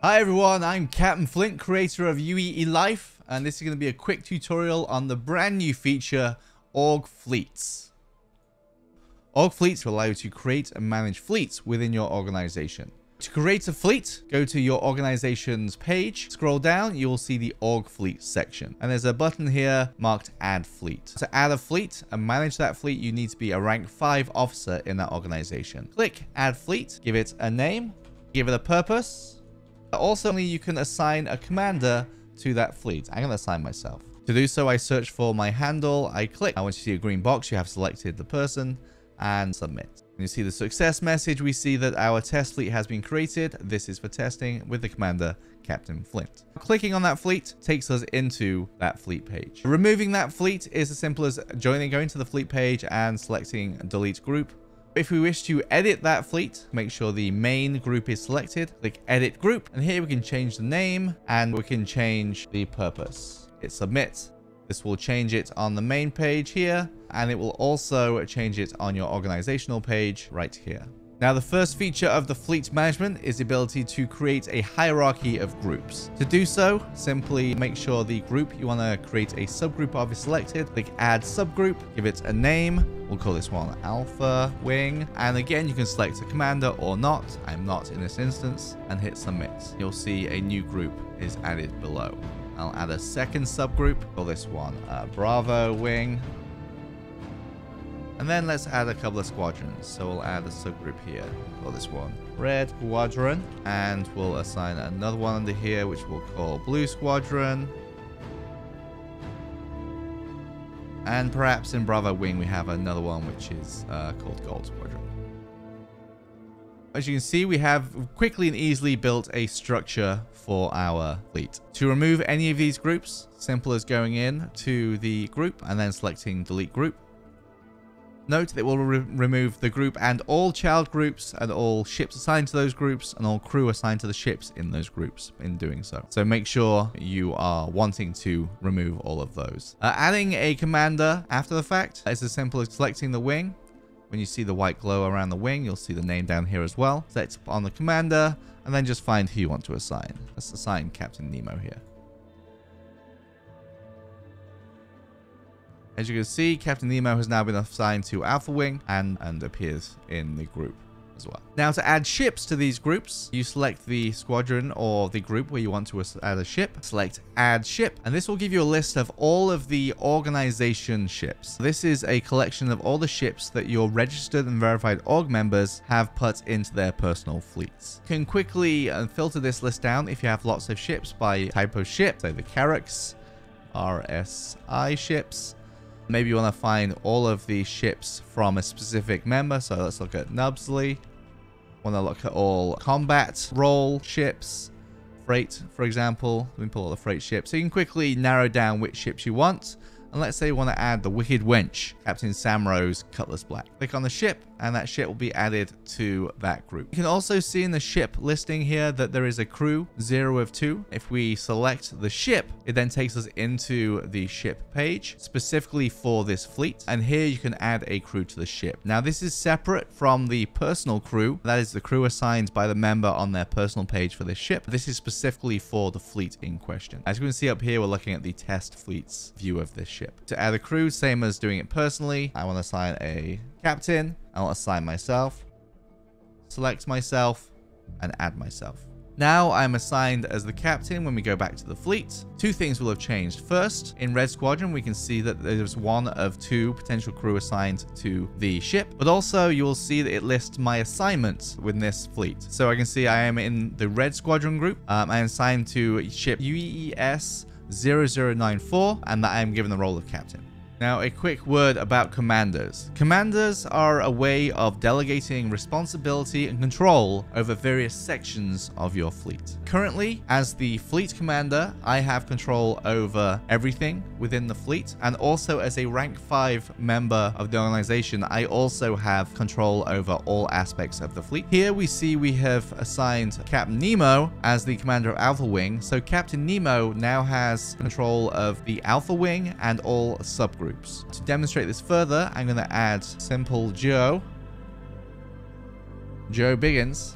Hi everyone, I'm Captain Flint, creator of UEE.life, and this is going to be a quick tutorial on the brand new feature, Org Fleets. Org Fleets will allow you to create and manage fleets within your organization. To create a fleet, go to your organization's page, scroll down, you will see the Org Fleet section. And there's a button here marked Add Fleet. To add a fleet and manage that fleet, you need to be a rank 5 officer in that organization. Click Add Fleet, give it a name, give it a purpose. Also, you can assign a commander to that fleet. I'm going to assign myself. To do so, I search for my handle, I click. Now, once you see a green box, you have selected the person and submit. When you see the success message, we see that our test fleet has been created. This is for testing with the commander, Captain Flint. Clicking on that fleet takes us into that fleet page. Removing that fleet is as simple as going to the fleet page and selecting delete group. If we wish to edit that fleet, make sure the main group is selected, click edit group, and here we can change the name and we can change the purpose. Hit submit. This will change it on the main page here, and it will also change it on your organizational page right here. Now, the first feature of the fleet management is the ability to create a hierarchy of groups. To do so, simply make sure the group you want to create a subgroup of is selected. Click add subgroup, give it a name. We'll call this one Alpha Wing. And again, you can select a commander or not. I'm not in this instance, and hit submit. You'll see a new group is added below. I'll add a second subgroup. Call this one Bravo Wing. And then let's add a couple of squadrons. So we'll add a subgroup here. Call this one Red Squadron. And we'll assign another one under here, which we'll call Blue Squadron. And perhaps in Bravo Wing, we have another one, which is called Gold Squadron. As you can see, we have quickly and easily built a structure for our fleet. To remove any of these groups, simple as going in to the group and then selecting delete group. Note that it will remove the group and all child groups and all ships assigned to those groups and all crew assigned to the ships in those groups in doing so. So make sure you are wanting to remove all of those. Adding a commander after the fact is as simple as selecting the wing. When you see the white glow around the wing, you'll see the name down here as well. Select on the commander and then just find who you want to assign. Let's assign Captain Nemo here. As you can see, Captain Nemo has now been assigned to Alpha Wing and appears in the group as well. Now, to add ships to these groups, you select the squadron or the group where you want to add a ship. Select Add Ship, and this will give you a list of all of the organization ships. This is a collection of all the ships that your registered and verified org members have put into their personal fleets. You can quickly filter this list down if you have lots of ships by type of ship, say the Carracks, RSI ships. Maybe you want to find all of the ships from a specific member. So let's look at Nubsley. Want to look at all combat role ships. Freight, for example. Let me pull all the freight ships. So you can quickly narrow down which ships you want. And let's say you want to add the Wicked Wench, Captain Samro's Cutlass Black. Click on the ship, and that ship will be added to that group. You can also see in the ship listing here that there is a crew 0 of 2. If we select the ship, it then takes us into the ship page specifically for this fleet. And here you can add a crew to the ship. Now, this is separate from the personal crew. That is the crew assigned by the member on their personal page for this ship. This is specifically for the fleet in question. As you can see up here, we're looking at the test fleet's view of this ship. To add a crew, same as doing it personally, I want to assign a captain. I'll assign myself, select myself, and add myself. Now I'm assigned as the captain. When we go back to the fleet, two things will have changed. First, in Red Squadron, we can see that there's one of 2 potential crew assigned to the ship, but also you will see that it lists my assignments within this fleet. So I can see I am in the Red Squadron group. I am assigned to ship UEES-0094, and that I am given the role of captain. Now, a quick word about commanders. Commanders are a way of delegating responsibility and control over various sections of your fleet. Currently, as the fleet commander, I have control over everything within the fleet, and also as a rank 5 member of the organization, I also have control over all aspects of the fleet. Here we see we have assigned Captain Nemo as the commander of Alpha Wing, so Captain Nemo now has control of the Alpha Wing and all subgroups. To demonstrate this further, I'm going to add Simple Joe Biggins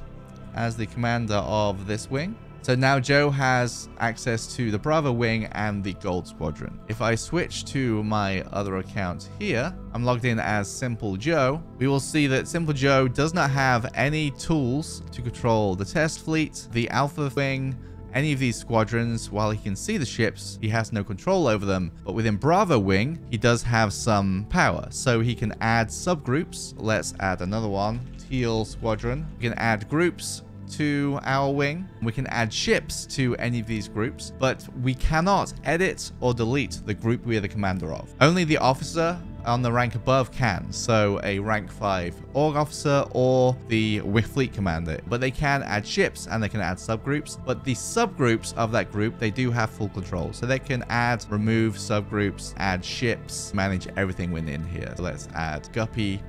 as the commander of this wing. So now Joe has access to the Bravo wing and the Gold Squadron. If I switch to my other account here, I'm logged in as Simple Joe. We will see that Simple Joe does not have any tools to control the test fleet, the Alpha wing, any of these squadrons. While he can see the ships, he has no control over them. But within Bravo wing, he does have some power. So he can add subgroups. Let's add another one, Teal Squadron. We can add groups to our wing. We can add ships to any of these groups, but we cannot edit or delete the group we are the commander of. Only the officer on the rank above can, so a rank 5 org officer or the fleet commander. But they can add ships and they can add subgroups, but the subgroups of that group, they do have full control. So they can add, remove subgroups, add ships, manage everything within here. So let's add Guppy.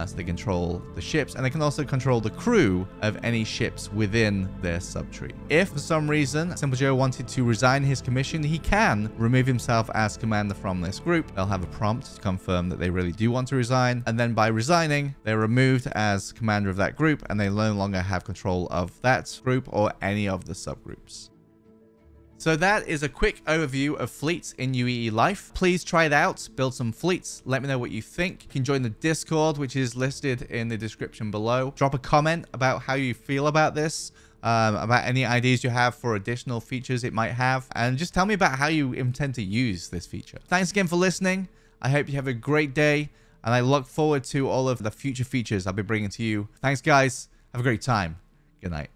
So they control the ships, and they can also control the crew of any ships within their subtree. If for some reason Simple Joe wanted to resign his commission, he can remove himself as commander from this group. They'll have a prompt to confirm that they really do want to resign, and then by resigning, they're removed as commander of that group, and they no longer have control of that group or any of the subgroups. So that is a quick overview of fleets in UEE.life. Please try it out, build some fleets. Let me know what you think. You can join the Discord, which is listed in the description below. Drop a comment about how you feel about this, about any ideas you have for additional features it might have, and just tell me about how you intend to use this feature. Thanks again for listening. I hope you have a great day, and I look forward to all of the future features I'll be bringing to you. Thanks, guys. Have a great time. Good night.